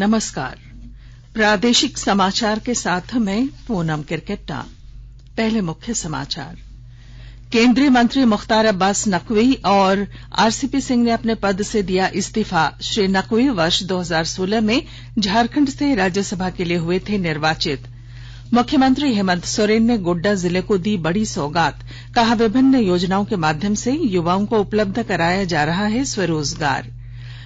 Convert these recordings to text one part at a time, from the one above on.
नमस्कार। प्रादेशिक समाचार के साथ मैं पूनम किरकेट्टा। पहले मुख्य समाचार। केंद्रीय मंत्री मुख्तार अब्बास नकवी और आरसीपी सिंह ने अपने पद से दिया इस्तीफा। श्री नकवी वर्ष 2016 में झारखंड से राज्यसभा के लिए हुए थे निर्वाचित। मुख्यमंत्री हेमंत सोरेन ने गोड्डा जिले को दी बड़ी सौगात। कहा, विभिन्न योजनाओं के माध्यम से युवाओं को उपलब्ध कराया जा रहा है स्वरोजगार।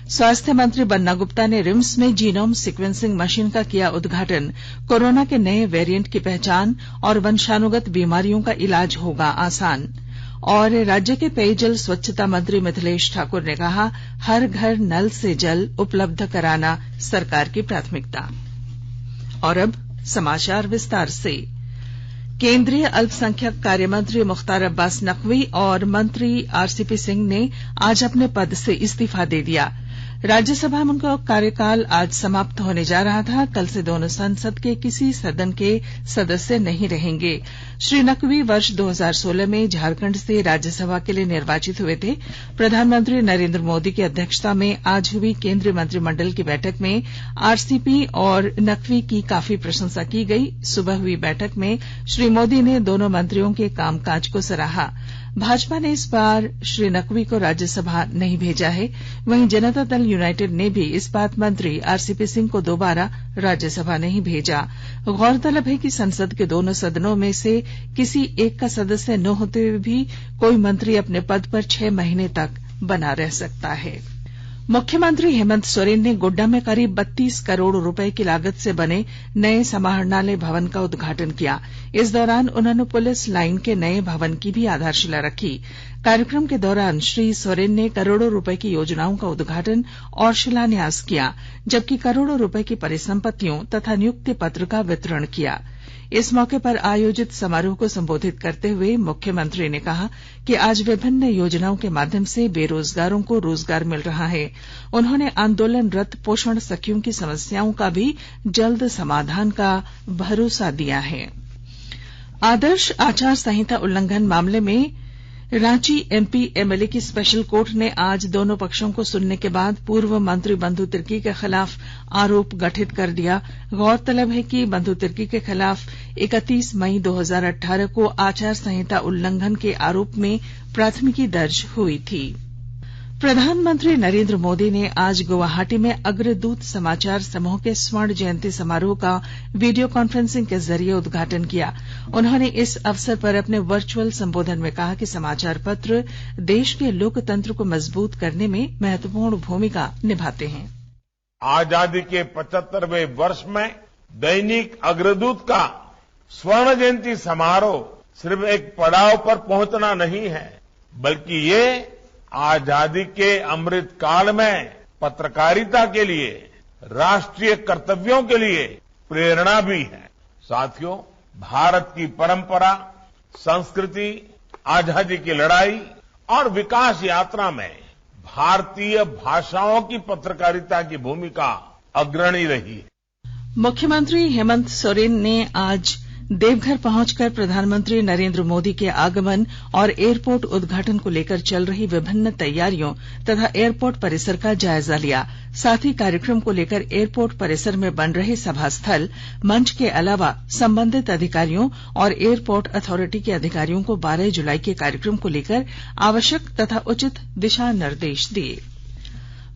स्वास्थ्य मंत्री बन्ना गुप्ता ने रिम्स में जीनोम सीक्वेंसिंग मशीन का किया उद्घाटन। कोरोना के नए वेरिएंट की पहचान और वंशानुगत बीमारियों का इलाज होगा आसान। और राज्य के पेयजल स्वच्छता मंत्री मिथिलेश ठाकुर ने कहा, हर घर नल से जल उपलब्ध कराना सरकार की प्राथमिकता। और अब समाचार विस्तार से। केंद्रीय अल्पसंख्यक कार्य मंत्री मुख्तार अब्बास नकवी और मंत्री आरसीपी सिंह ने आज अपने पद से इस्तीफा दे दिया। राज्यसभा में उनका कार्यकाल आज समाप्त होने जा रहा था। कल से दोनों संसद के किसी सदन के सदस्य नहीं रहेंगे। श्री नकवी वर्ष 2016 में झारखंड से राज्यसभा के लिए निर्वाचित हुए थे। प्रधानमंत्री नरेंद्र मोदी की अध्यक्षता में आज हुई केंद्रीय मंत्रिमंडल की बैठक में आरसीपी और नकवी की काफी प्रशंसा की गई। सुबह हुई बैठक में श्री मोदी ने दोनों मंत्रियों के कामकाज को सराहा। भाजपा ने इस बार श्री नकवी को राज्यसभा नहीं भेजा है। वहीं जनता दल यूनाइटेड ने भी इस्पात मंत्री आरसीपी सिंह को दोबारा राज्यसभा नहीं भेजा। गौरतलब है कि संसद के दोनों सदनों में से किसी एक का सदस्य न होते हुए भी कोई मंत्री अपने पद पर 6 महीने तक बना रह सकता है। मुख्यमंत्री हेमंत सोरेन ने गोड्डा में करीब 32 करोड़ रुपए की लागत से बने नए समाहरणालय भवन का उद्घाटन किया। इस दौरान उन्होंने पुलिस लाइन के नए भवन की भी आधारशिला रखी। कार्यक्रम के दौरान श्री सोरेन ने करोड़ों रुपए की योजनाओं का उद्घाटन और शिलान्यास किया, जबकि करोड़ों रुपए की परिसंपत्तियों तथा नियुक्ति पत्र का वितरण किया। इस मौके पर आयोजित समारोह को संबोधित करते हुए मुख्यमंत्री ने कहा कि आज विभिन्न योजनाओं के माध्यम से बेरोजगारों को रोजगार मिल रहा है। उन्होंने आंदोलनरत पोषण सखियों की समस्याओं का भी जल्द समाधान का भरोसा दिया है। आदर्श आचार संहिता उल्लंघन मामले में रांची एमपी एमएलए की स्पेशल कोर्ट ने आज दोनों पक्षों को सुनने के बाद पूर्व मंत्री बंधु तिर्की के खिलाफ आरोप गठित कर दिया। गौरतलब है कि बंधु तिर्की के खिलाफ 31 मई 2018 को आचार संहिता उल्लंघन के आरोप में प्राथमिकी दर्ज हुई थी। प्रधानमंत्री नरेंद्र मोदी ने आज गुवाहाटी में अग्रदूत समाचार समूह के स्वर्ण जयंती समारोह का वीडियो कॉन्फ्रेंसिंग के जरिए उद्घाटन किया। उन्होंने इस अवसर पर अपने वर्चुअल संबोधन में कहा कि समाचार पत्र देश के लोकतंत्र को मजबूत करने में महत्वपूर्ण भूमिका निभाते हैं। आजादी के 75वें वर्ष में दैनिक अग्रदूत का स्वर्ण जयंती समारोह सिर्फ एक पड़ाव पर पहुंचना नहीं है, बल्कि ये आजादी के अमृत काल में पत्रकारिता के लिए, राष्ट्रीय कर्तव्यों के लिए प्रेरणा भी है। साथियों, भारत की परंपरा, संस्कृति, आजादी की लड़ाई और विकास यात्रा में भारतीय भाषाओं की पत्रकारिता की भूमिका अग्रणी रही है। मुख्यमंत्री हेमंत सोरेन ने आज देवघर पहुंचकर प्रधानमंत्री नरेंद्र मोदी के आगमन और एयरपोर्ट उद्घाटन को लेकर चल रही विभिन्न तैयारियों तथा एयरपोर्ट परिसर का जायजा लिया। साथ ही कार्यक्रम को लेकर एयरपोर्ट परिसर में बन रहे सभा स्थल, मंच के अलावा संबंधित अधिकारियों और एयरपोर्ट अथॉरिटी के अधिकारियों को 12 जुलाई के कार्यक्रम को लेकर आवश्यक तथा उचित दिशा निर्देश दिए।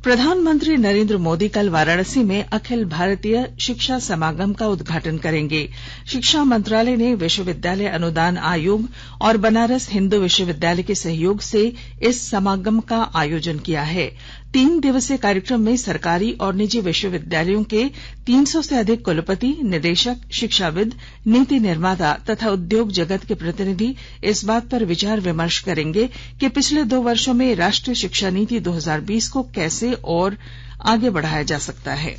प्रधानमंत्री नरेंद्र मोदी कल वाराणसी में अखिल भारतीय शिक्षा समागम का उद्घाटन करेंगे। शिक्षा मंत्रालय ने विश्वविद्यालय अनुदान आयोग और बनारस हिंदू विश्वविद्यालय के सहयोग से इस समागम का आयोजन किया है। 3 दिवसीय कार्यक्रम में सरकारी और निजी विश्वविद्यालयों के 300 से अधिक कुलपति, निदेशक, शिक्षाविद, नीति निर्माता तथा उद्योग जगत के प्रतिनिधि इस बात पर विचार विमर्श करेंगे कि पिछले 2 वर्षों में राष्ट्रीय शिक्षा नीति 2020 को कैसे और आगे बढ़ाया जा सकता है।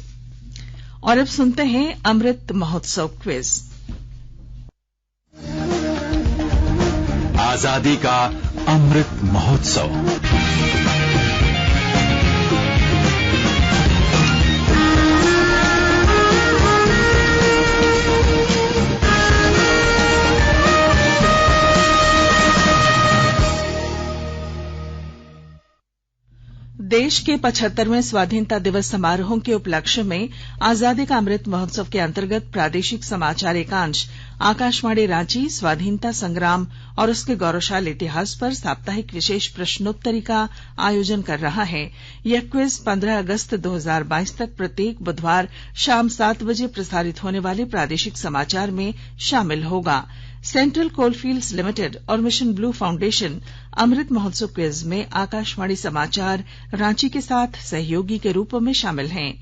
और अब सुनते हैं अमृत महोत्सव क्विज। आजादी का अमृत महोत्सव। देश देश के 75वें स्वाधीनता दिवस समारोह के उपलक्ष्य में आजादी का अमृत महोत्सव के अंतर्गत प्रादेशिक समाचार एकांश आकाशवाणी रांची स्वाधीनता संग्राम और उसके गौरवशाली इतिहास पर साप्ताहिक विशेष प्रश्नोत्तरी का आयोजन कर रहा है। यह क्विज 15 अगस्त 2022 तक प्रत्येक बुधवार शाम 7 बजे प्रसारित होने वाले प्रादेशिक समाचार में शामिल होगा। सेंट्रल कोलफील्ड्स लिमिटेड और mission blue foundation Amrit Mahotsav quiz में आकाशवाणी समाचार रांची के साथ सहयोगी के रूप में शामिल हैं।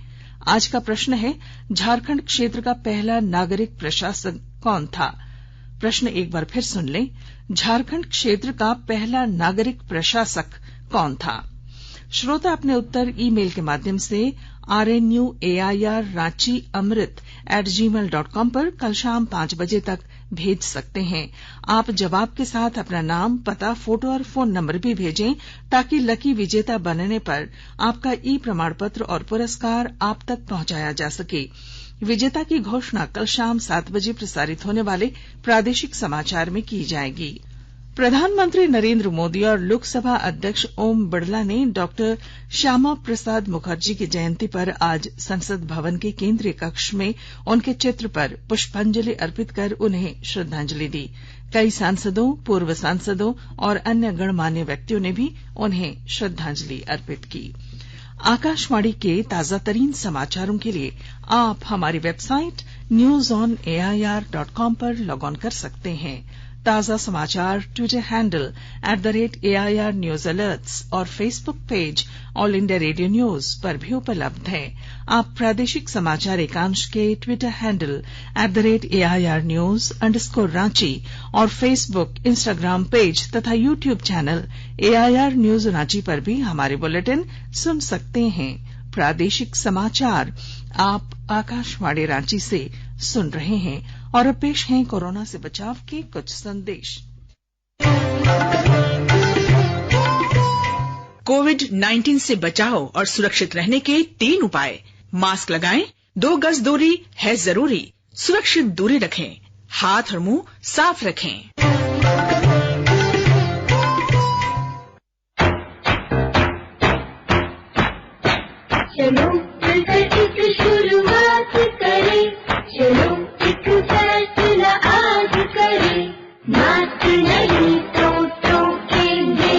आज का प्रश्न है, झारखंड क्षेत्र का पहला नागरिक प्रशासक कौन था? प्रश्न एक बार फिर सुन लें, झारखंड क्षेत्र का पहला नागरिक प्रशासक कौन था? श्रोता अपने उत्तर ईमेल के माध्यम से rnuairranchiamrit@gmail.com पर कल शाम 5 बजे तक भेज सकते हैं। आप जवाब के साथ अपना नाम, पता, फोटो और फोन नंबर भी भेजें ताकि लकी विजेता बनने पर आपका ई प्रमाण पत्र और पुरस्कार आप तक पहुंचाया जा सके। विजेता की घोषणा कल शाम 7 बजे प्रसारित होने वाले प्रादेशिक समाचार में की जाएगी। प्रधानमंत्री नरेंद्र मोदी और लोकसभा अध्यक्ष ओम बिरला ने डॉक्टर श्यामा प्रसाद मुखर्जी की जयंती पर आज संसद भवन के केंद्रीय कक्ष में उनके चित्र पर पुष्पांजलि अर्पित कर उन्हें श्रद्धांजलि दी। कई सांसदों, पूर्व सांसदों और अन्य गणमान्य व्यक्तियों ने भी उन्हें श्रद्धांजलि अर्पित की। आकाशवाणी के ताजा तरीन समाचारों के लिए आप हमारी वेबसाइट newsonair.com पर लॉग ऑन कर सकते हैं। ताजा समाचार Twitter handle @AIR News Alerts और Facebook page all India radio news पर भी उपलब्ध है। आप प्रादेशिक समाचार एकांश के ट्विटर हैंडल @AIR News_Ranchi और फेसबुक, इंस्टाग्राम पेज तथा YouTube channel AIR News Ranchi पर भी हमारे बुलेटिन सुन सकते हैं। प्रादेशिक समाचार आप आकाशवाणी रांची से सुन रहे हैं और अब पेश हैं कोरोना से बचाव के कुछ संदेश। कोविड-19 से बचाव और सुरक्षित रहने के 3 उपाय। मास्क लगाएं, 2 गज दूरी है जरूरी, सुरक्षित दूरी रखें, हाथ और मुंह साफ रखें। चलो मिलकर एक शुरुआत करें, चलो एक फैसला आज करें, मास्क नहीं तो टोकेंगे,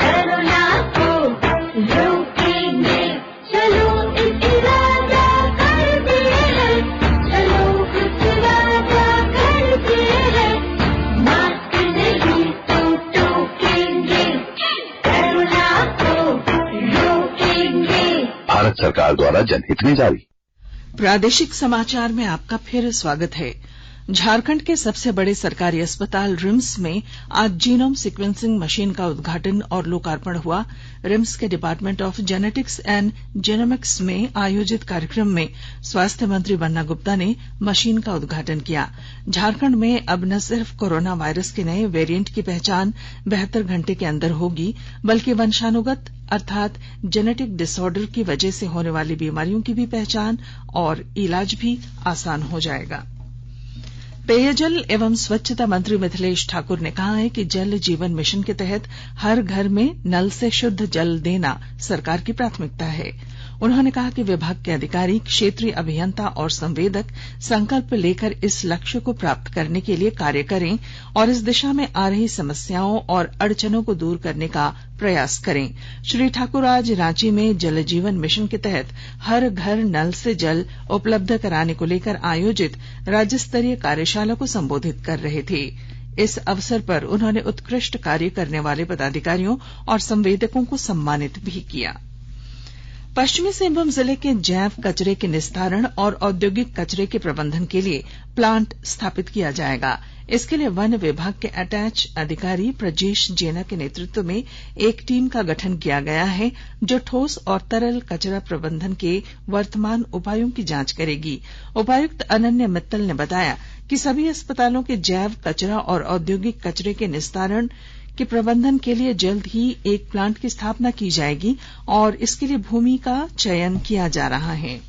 कोरोना को रोकेंगे। चलो एक इरादा करते हैं, चलो एक इरादा करते हैं, मास्क नहीं तो टोकेंगे, कोरोना को रोकेंगे। भारत सरकार द्वारा जनहित में जारी। प्रादेशिक समाचार में आपका फिर स्वागत है। झारखंड के सबसे बड़े सरकारी अस्पताल रिम्स में आज जीनोम सीक्वेंसिंग मशीन का उद्घाटन और लोकार्पण हुआ। रिम्स के department of genetics and genomics में आयोजित कार्यक्रम में स्वास्थ्य मंत्री बन्ना गुप्ता ने मशीन का उद्घाटन किया। झारखंड में अब न सिर्फ कोरोना वायरस के नए वेरिएंट की पहचान 72 घंटे के अंदर होगी, बल्कि वंशानुगत अर्थात जेनेटिक डिसऑर्डर की वजह से होने वाली बीमारियों की भी पहचान और इलाज भी आसान हो जाएगा। पेयजल एवं स्वच्छता मंत्री मिथिलेश ठाकुर ने कहा है कि जल जीवन मिशन के तहत हर घर में नल से शुद्ध जल देना सरकार की प्राथमिकता है। उन्होंने कहा कि विभाग के अधिकारी, क्षेत्रीय अभियंता और संवेदक संकल्प लेकर इस लक्ष्य को प्राप्त करने के लिए कार्य करें और इस दिशा में आ रही समस्याओं और अड़चनों को दूर करने का प्रयास करें। श्री ठाकुर आज रांची में जल जीवन मिशन के तहत हर घर नल से जल उपलब्ध कराने को लेकर आयोजित राज्य स्तरीय कार्यशाला को संबोधित कर रहे थे। इस अवसर पर उन्होंने उत्कृष्ट कार्य करने वाले पदाधिकारियों और संवेदकों को सम्मानित भी किया। पश्चिमी सिंहभूम जिले के जैव कचरे के निस्तारण और औद्योगिक कचरे के प्रबंधन के लिए प्लांट स्थापित किया जाएगा। इसके लिए वन विभाग के अटैच अधिकारी प्रजेश जेना के नेतृत्व में एक टीम का गठन किया गया है, जो ठोस और तरल कचरा प्रबंधन के वर्तमान उपायों की जांच करेगी। उपायुक्त अनन्या मित्तल ने बताया कि सभी अस्पतालों के जैव कचरा और औद्योगिक कचरे के निस्तारण के प्रबंधन के लिए जल्द ही एक प्लांट की स्थापना की जाएगी और इसके लिए भूमि का चयन किया जा रहा है।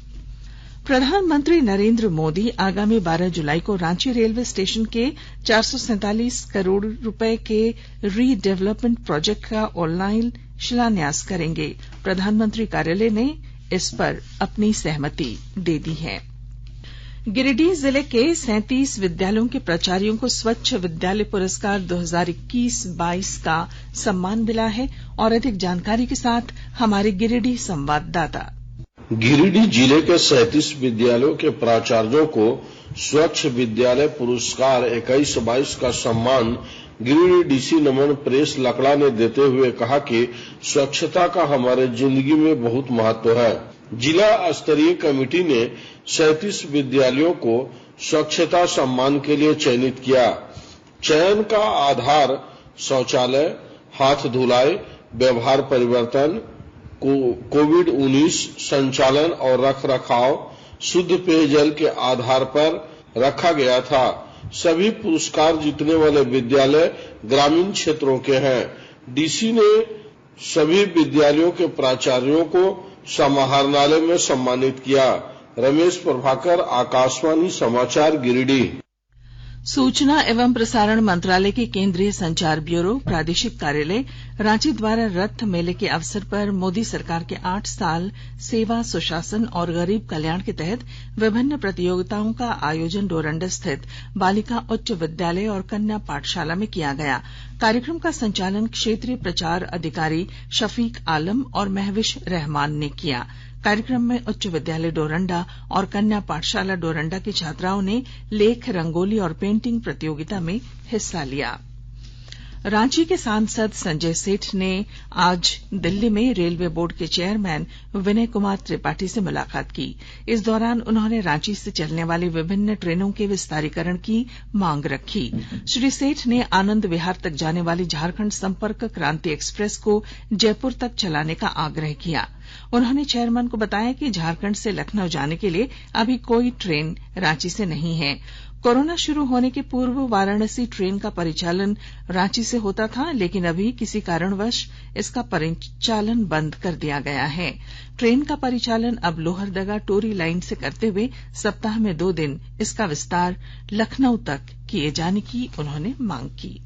प्रधानमंत्री नरेंद्र मोदी आगामी 12 जुलाई को रांची रेलवे स्टेशन के 447 करोड़ रुपए के रीडेवलपमेंट प्रोजेक्ट का ऑनलाइन शिलान्यास करेंगे। प्रधानमंत्री कार्यालय ने इस पर अपनी सहमति दे दी है। गिरिडीह जिले के 37 विद्यालयों के प्राचार्यों को स्वच्छ विद्यालय पुरस्कार 2021-22 का सम्मान मिला है। और अधिक जानकारी के साथ हमारे गिरिडीह संवाददाता। गिरिडीह जिले के 37 विद्यालयों के प्राचार्यों को स्वच्छ विद्यालय पुरस्कार 21-22 का सम्मान गिरिडीह डीसी नमन प्रेस लकड़ा ने देते हुए कहा कि स्वच्छता का हमारे जिंदगी में बहुत महत्व है। जिला स्तरीय कमेटी ने 37 विद्यालयों को स्वच्छता सम्मान के लिए चयनित किया। चयन का आधार शौचालय, हाथ धुलाई, व्यवहार परिवर्तन, कोविड-19 संचालन और रखरखाव, शुद्ध पेयजल के आधार पर रखा गया था। सभी पुरस्कार जीतने वाले विद्यालय ग्रामीण क्षेत्रों के हैं। डीसी ने सभी विद्यालयों के प्राचार्यों को समाहरणालय में सम्मानित किया। रमेश प्रभाकर, आकाशवाणी समाचार, गिरिडीह। सूचना एवं प्रसारण मंत्रालय के केंद्रीय संचार ब्यूरो प्रादेशिक कार्यालय रांची द्वारा रथ मेले के अवसर पर मोदी सरकार के 8 साल सेवा, सुशासन और गरीब कल्याण के तहत विभिन्न प्रतियोगिताओं का आयोजन डोरंडा स्थित बालिका उच्च विद्यालय और कन्या पाठशाला में किया गया। कार्यक्रम का संचालन क्षेत्रीय प्रचार अधिकारी शफीक आलम और महविश रहमान ने किया। कार्यक्रम में उच्च विद्यालय डोरंडा और कन्या पाठशाला डोरंडा की छात्राओं ने लेख, रंगोली और पेंटिंग प्रतियोगिता में हिस्सा लिया। रांची के सांसद संजय सेठ ने आज दिल्ली में रेलवे बोर्ड के चेयरमैन विनय कुमार त्रिपाठी से मुलाकात की। इस दौरान उन्होंने रांची से चलने वाली विभिन्न ट्रेनों के विस्तारीकरण की मांग रखी। श्री सेठ ने आनंद विहार तक जाने वाली झारखंड संपर्क क्रांति एक्सप्रेस को जयपुर तक चलाने का आग्रह किया। उन्होंने चेयरमैन को बताया कि झारखंड से लखनऊ जाने के लिए अभी कोई ट्रेन रांची से नहीं है। कोरोना शुरू होने के पूर्व वाराणसी ट्रेन का परिचालन रांची से होता था, लेकिन अभी किसी कारणवश इसका परिचालन बंद कर दिया गया है। ट्रेन का परिचालन अब लोहरदगा टोरी लाइन से करते हुए सप्ताह में 2 दिन इसका विस्तार लखनऊ तक किए जाने की उन्होंने मांग की।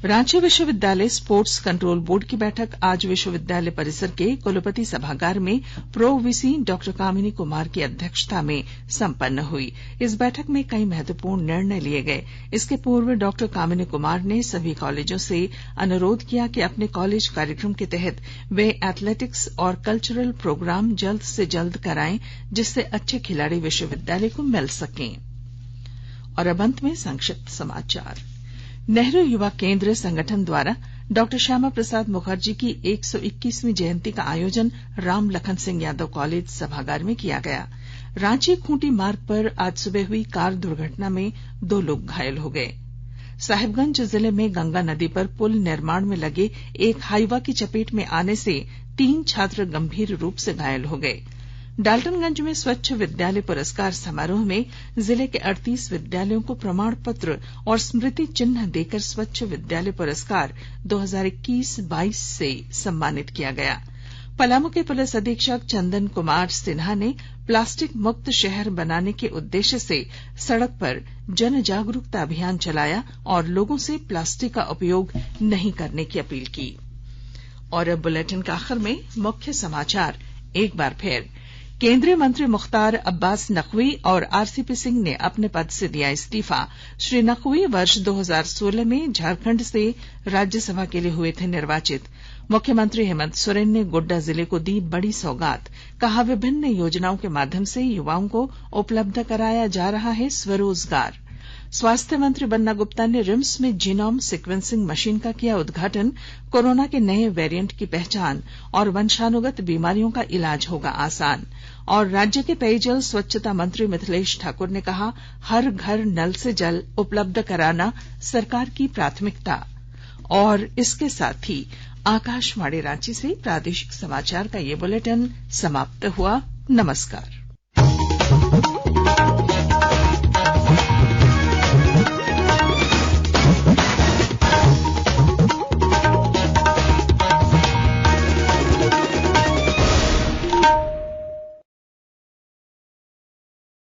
रांची विश्वविद्यालय स्पोर्ट्स कंट्रोल बोर्ड की बैठक आज विश्वविद्यालय परिसर के कुलपति सभागार में प्रो वीसी डॉक्टर कामिनी कुमार की अध्यक्षता में संपन्न हुई। इस बैठक में कई महत्वपूर्ण निर्णय लिए गए। इसके पूर्व डॉक्टर कामिनी कुमार ने सभी कॉलेजों से अनुरोध किया कि अपने कॉलेज कार्यक्रम के तहत वे एथलेटिक्स और कल्चरल प्रोग्राम जल्द से जल्द कराएं, जिससे अच्छे खिलाड़ी विश्वविद्यालय को मिल सकें। और अब अंत में संक्षिप्त समाचार। नेहरू युवा केंद्र संगठन द्वारा डॉक्टर श्यामा प्रसाद मुखर्जी की 121वीं जयंती का आयोजन राम लखन सिंह यादव कॉलेज सभागार में किया गया। रांची खूंटी मार्ग पर आज सुबह हुई कार दुर्घटना में 2 लोग घायल हो गए। साहिबगंज जिले में गंगा नदी पर पुल निर्माण में लगे एक हाईवा की चपेट में आने से 3 छात्र गंभीर रूप से घायल हो गए। डाल्टनगंज में स्वच्छ विद्यालय पुरस्कार समारोह में जिले के 38 विद्यालयों को प्रमाण पत्र और स्मृति चिन्ह देकर स्वच्छ विद्यालय पुरस्कार 2021-22 से सम्मानित किया गया। पलामू के पुलिस अधीक्षक चंदन कुमार सिन्हा ने प्लास्टिक मुक्त शहर बनाने के उद्देश्य से सड़क पर जन जागरूकता अभियान चलाया और लोगों से प्लास्टिक का उपयोग नहीं करने की अपील की। और अब बुलेटिन का आखिर में मुख्य समाचार एक बार फिर। केंद्रीय मंत्री मुख्तार अब्बास नकवी और आरसीपी सिंह ने अपने पद से दिया इस्तीफा। श्री नकवी वर्ष 2016 में झारखंड से राज्यसभा के लिए हुए थे निर्वाचित। मुख्यमंत्री हेमंत सोरेन ने गोड्डा जिले को दी बड़ी सौगात। कहा, विभिन्न योजनाओं के माध्यम से युवाओं को उपलब्ध कराया जा रहा है स्वरोजगार। स्वास्थ्य मंत्री बन्ना गुप्ता ने रिम्स में जीनोम सीक्वेंसिंग मशीन का किया उद्घाटन। कोरोना के नए वेरिएंट की पहचान और वंशानुगत बीमारियों का इलाज होगा आसान। और राज्य के पेयजल स्वच्छता मंत्री मिथिलेश ठाकुर ने कहा, हर घर नल से जल उपलब्ध कराना सरकार की प्राथमिकता। और इसके साथ ही आकाशवाणी रांची से प्रादेशिक समाचार का ये बुलेटिन समाप्त हुआ। नमस्कार।